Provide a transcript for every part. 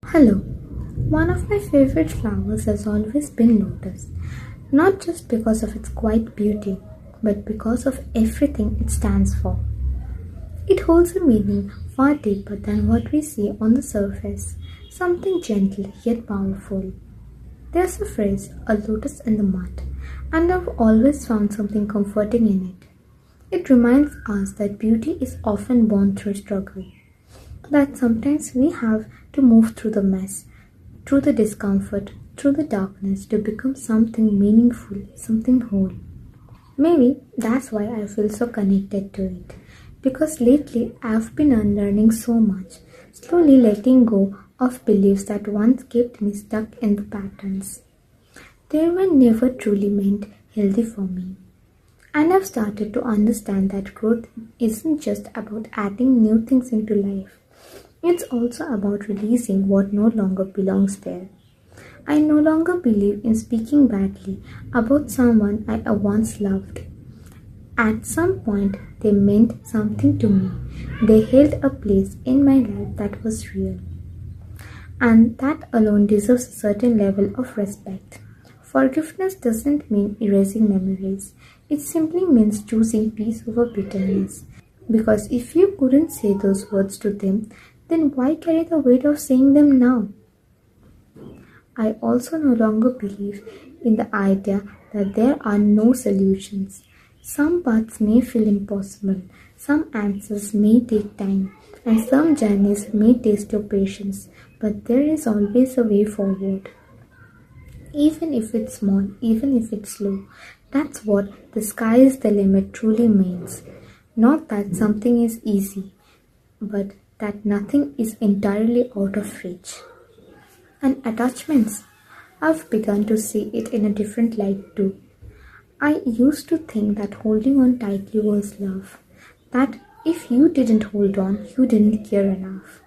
Hello. One of my favorite flowers has always been lotus, not just because of its quiet beauty, but because of everything it stands for. It holds a meaning far deeper than what we see on the surface, something gentle yet powerful. There's a phrase, a lotus in the mud, and I've always found something comforting in it. It reminds us that beauty is often born through struggle, that sometimes we have to move through the mess, through the discomfort, through the darkness to become something meaningful, something whole. Maybe that's why I feel so connected to it. Because lately I've been unlearning so much, slowly letting go of beliefs that once kept me stuck in the patterns. They were never truly meant healthy for me. And I've started to understand that growth isn't just about adding new things into life. It's also about releasing what no longer belongs there. I no longer believe in speaking badly about someone I once loved. At some point, they meant something to me. They held a place in my life that was real. And that alone deserves a certain level of respect. Forgiveness doesn't mean erasing memories. It simply means choosing peace over bitterness. Because if you couldn't say those words to them, then why carry the weight of saying them now? I also no longer believe in the idea that there are no solutions. Some paths may feel impossible, some answers may take time, and some journeys may test your patience, but there is always a way forward. Even if it's small, even if it's slow, that's what the sky is the limit truly means. Not that something is easy, but that nothing is entirely out of reach. And attachments, I've begun to see it in a different light too. I used to think that holding on tightly was love, that if you didn't hold on, you didn't care enough.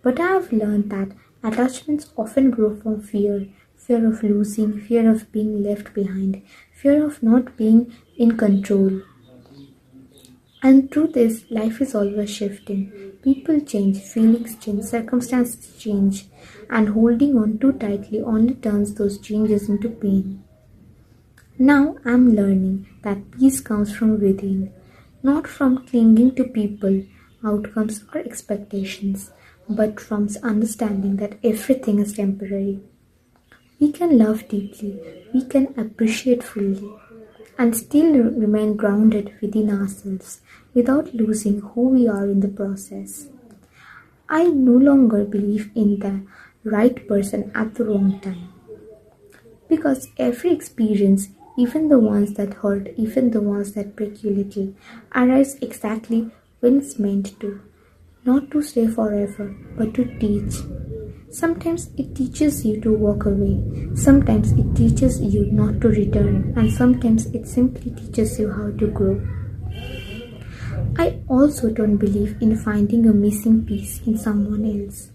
But I have learned that attachments often grow from fear of losing, fear of being left behind, fear of not being in control. And through this, life is always shifting. People change, feelings change, circumstances change, and holding on too tightly only turns those changes into pain. Now I'm learning that peace comes from within, not from clinging to people, outcomes, or expectations, but from understanding that everything is temporary. We can love deeply, we can appreciate fully, and still remain grounded within ourselves without losing who we are in the process. I no longer believe in the right person at the wrong time because every experience, even the ones that hurt, even the ones that break you little, arrives exactly when it's meant to. Not to stay forever, but to teach. Sometimes it teaches you to walk away, sometimes it teaches you not to return, and sometimes it simply teaches you how to grow. I also don't believe in finding a missing piece in someone else.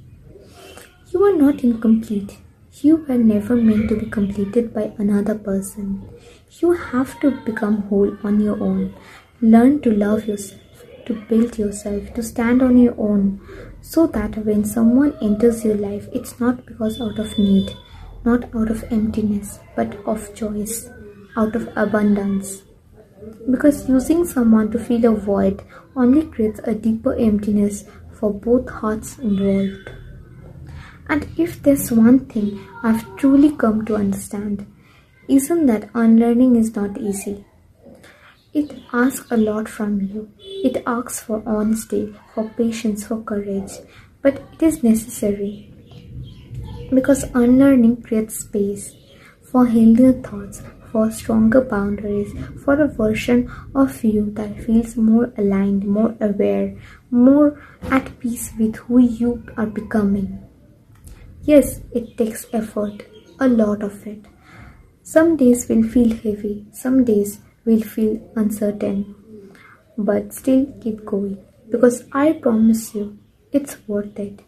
You are not incomplete. You were never meant to be completed by another person. You have to become whole on your own. Learn to love yourself, to build yourself, to stand on your own, so that when someone enters your life, it's not because out of need, not out of emptiness, but of choice, out of abundance. Because using someone to fill a void only creates a deeper emptiness for both hearts involved. And if there's one thing I've truly come to understand, isn't that unlearning is not easy. It asks a lot from you. It asks for honesty, for patience, for courage. But it is necessary. Because unlearning creates space for healthier thoughts, for stronger boundaries, for a version of you that feels more aligned, more aware, more at peace with who you are becoming. Yes, it takes effort, a lot of it. Some days will feel heavy, some days will feel uncertain, but still keep going because I promise you, it's worth it.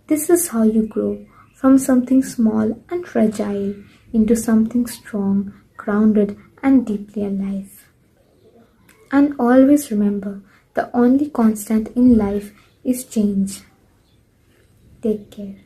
This is how you grow from something small and fragile into something strong, grounded, and deeply alive. And always remember, the only constant in life is change. Take care.